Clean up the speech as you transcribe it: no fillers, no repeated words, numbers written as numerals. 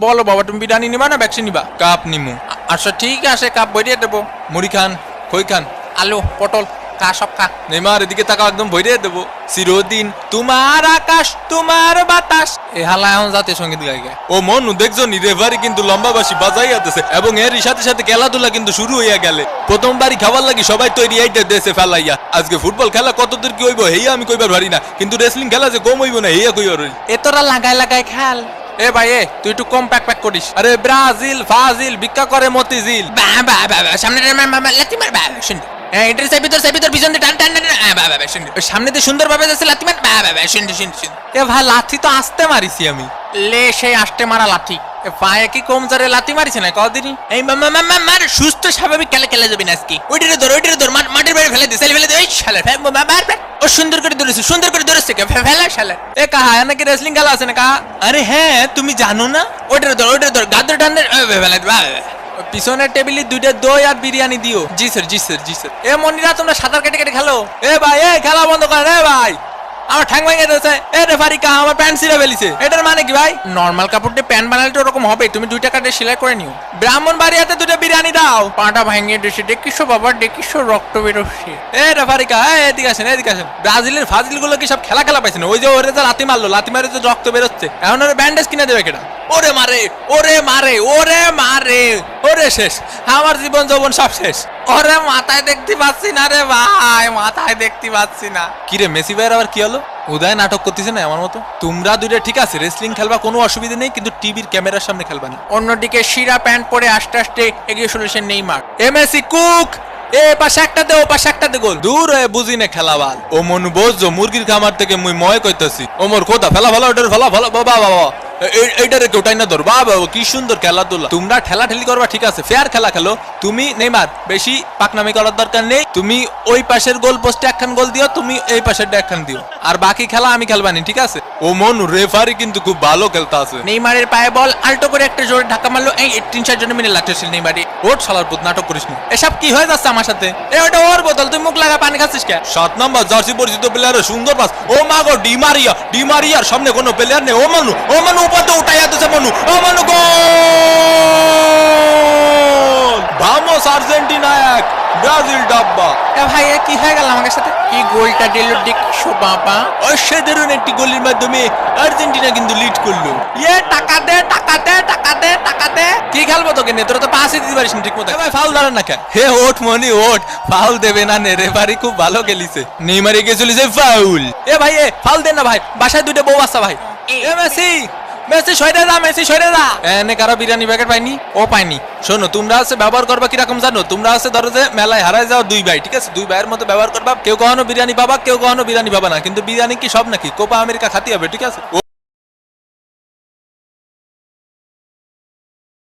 বলো বাবা তুমি বিরিয়ানি নিবা না ভ্যাকসিন নিবা? কাপ নিমু। আচ্ছা ঠিক আছে কাপ ভরিয়ে দেবো। মুড়ি খান, খই খান, আলু পটল খা, সব খা। নেইমার এদিকে তাকাও, একদম ভরিয়ে দেবো। চিরদিন তোমার আকাশ তোমার বাতাস, এ হালা এখন জাতীয় সঙ্গীত গাই গায়। ও মনু দেখছো নি রেফারি কিন্তু লম্বা বাসি বাজাইয়াতেছে এবং এরই সাথে সাথে খেলাধুলা কিন্তু শুরু হইয়া গেলে। প্রথমবারই খাবার লাগি সবাই তৈরি আইতে দেশে ফেলাইয়া। আজকে ফুটবল খেলা কতদূর কি হইব হেয়া আমি কইবার পারি না, কিন্তু রেসলিং খেলা যে কম হইব না হেয়া কইবার হই। এ তোরা লাগাই লাগাই খেল। এ ভাই এ তুই একটু কম প্যাক প্যাক করিস। আরে ব্রাজিল ফাজিল ভিক্ষা করে মতিঝিল। সামনে লাথি মার শুন। এটার ভিতর পিছন দিয়ে টান টান সামনে দিয়ে সুন্দর ভাবে যাচ্ছে লাথি মার। এ ভাই লাথি তো আসতে মারিছি আমি, লে সেই আসতে মারা লাথি। পায়ে কি কম জোরে লাথি মারিছে না কদিনই? এই মার সুস্থ স্বাভাবিক খেলে যাবি না আজকে। ওইটারে ধর মাটির বাইরে ফেলে দে, ফেলে দে। ওই শালা ও সুন্দর করে ধরেছে ফেলা শালা। এ কাহা নাকি রেসলিং খেলা আছে না কাহা? আরে হ্যাঁ তুমি জানো না? ওইটারে ধর গাদর টান ফেলে দে। পিছনের টেবিলে দুইটা দই আর বিরিয়ানি দিও। জি স্যার। এ মনিরা তোমরা সাঁতার কেটে খেলো। এ ভাই এ খেলা বন্ধ করেন। এ ভাই আমার ঠ্যাং ভেঙে দিয়েছে। এ রেফারি কা আমার প্যান্ট ছিঁড়ে ফেলিছে। এটার মানে কি ভাই? নরমাল কাপড় দিয়ে প্যান্ট বানালে তো ওরকম হবে, তুমি 2 টাকা দিয়ে সেলাই করে নিও। ব্রাহ্মণ বাড়িয়াতে 2টা বিরিয়ানি দাও। পাটা ভেঙে দিয়েছে, দেখিছো বাবা দেখিছো রক্ত বেরোচ্ছে। এ রেফারি কা এদিকে আসেন। ব্রাজিলের ফাজিল গুলো কি সব খেলা পাইছে না? ওই যে ওরে যে লাথি মারে যে রক্ত বেরোচ্ছে, এখন ওরে ব্যান্ডেজ কিনে দেবে কেটা? ওরে মারে ওরে শেষ, আমার জীবন যৌবন সব শেষ। ওরে মাথায় দেখতে পাচ্ছি না রে ভাই, মাথায় দেখতে পাচ্ছি না। কি রে মেসি ভাইয়ের আবার কি হলো? উদয় নাটক করতেছে না আমার মতো? তোমরা দুইটা ঠিক আছে রেসলিং খেলবা, কোনো অসুবিধা নেই, কিন্তু টিভির ক্যামেরার সামনে খেলবা না। অন্যদিকে শিরা প্যান্ট পরে আস্তে আস্তে এগিয়ে চলেছেন নেইমার। এমএসি কুক এ পাশে একটা দে, ও পাশে একটা দে গোল। দূর হয়ে বুঝি না খেলাবাল। ও মনু বোঝো মুরগির খামার থেকে মুই ময় কইতাছি। ও মোর কোথা ফেলা ওটার ফেলা বাবা এইটারে কেউটাই না ধর। বাবা কি সুন্দর খেলাধুলা। তোমরা ঠেলা ঠেলি করবা ঠিক আছে, ফেয়ার খেলা খেলো। তুমি নেইমার বেশি পাকনামি করার দরকার নেই। তুমি ওই পাশের গোল পোস্টে একখান গোল দিও, তুমি এই পাশের একখান দিও, আর বাকি খেলা আমি খেলবানি ঠিক আছে? ও মনু রেফারি কিন্তু খুব ভালো খেলতে আছে। নেইমারের পায়ে বল আল্টো করে একটা জোরে ধাক্কা মারলো। এই 3-4 জনের মিলে লাগতেছিল নেইমারি। ওট শালার পুত নাটক করিস না। এসব কি হয়ে যাচ্ছে আমার সাথে? এ ওটা ওর বোতল, তুই মুখ লাগা পানি খাচ্ছিস কে? 7 নম্বর জার্সি পরিচিত প্লেয়ারের সুন্দর পাস। ও মা গো ডিমারিয়ার সামনে কোনো প্লেয়ার নেই। ও মানু উপাতে উঠাইয়া দিছে মনু। ও মানু গোল! ভামোস আর্জেন্টিনা 1 ব্রাজিল ডাব্বা। এ ভাই কি হয়ে গেল আমার সাথে? কি গোলটা দিল দেখছো বাবা? অসাধারণ একটি গোলের মাধ্যমে আর্জেন্টিনা কিন্তু লিড করলো। ইয়ে টাকা দে কি খেলবো তোকে নে? তোরা তো পাসই দিতে পারিস না ঠিক মতো। ভাই ফাউল ধরেন না কে? হে ওঠ মনি ওঠ, ফাউল দেবে না নে, রেফারি খুব ভালো খেলিছে। নেইমার এগিয়ে চলেছে ফাউল। এ ভাই এ ফাউল দেন না ভাই, বাসায় 2টা বউ আছে ভাই। এ মেসি সরে যা। এনে কারো বিরিয়ানি প্যাকেট পাইনি? ও পাইনি। শোনো তোমরা আছে ব্যবহার করবা কিরকম জানো? তোমরা আছে ধরো যে মেলায় হারায় যাও 2 ভাই ঠিক আছে, 2 ভাইয়ের মতো ব্যবহার করবা। কেউ কখনো বিরিয়ানি পাবা, কেউ কখনো বিরিয়ানি পাবা না, কিন্তু বিরিয়ানি কি সব নাকি? কোপা আমেরিকা খাতি হবে ঠিক আছে? ও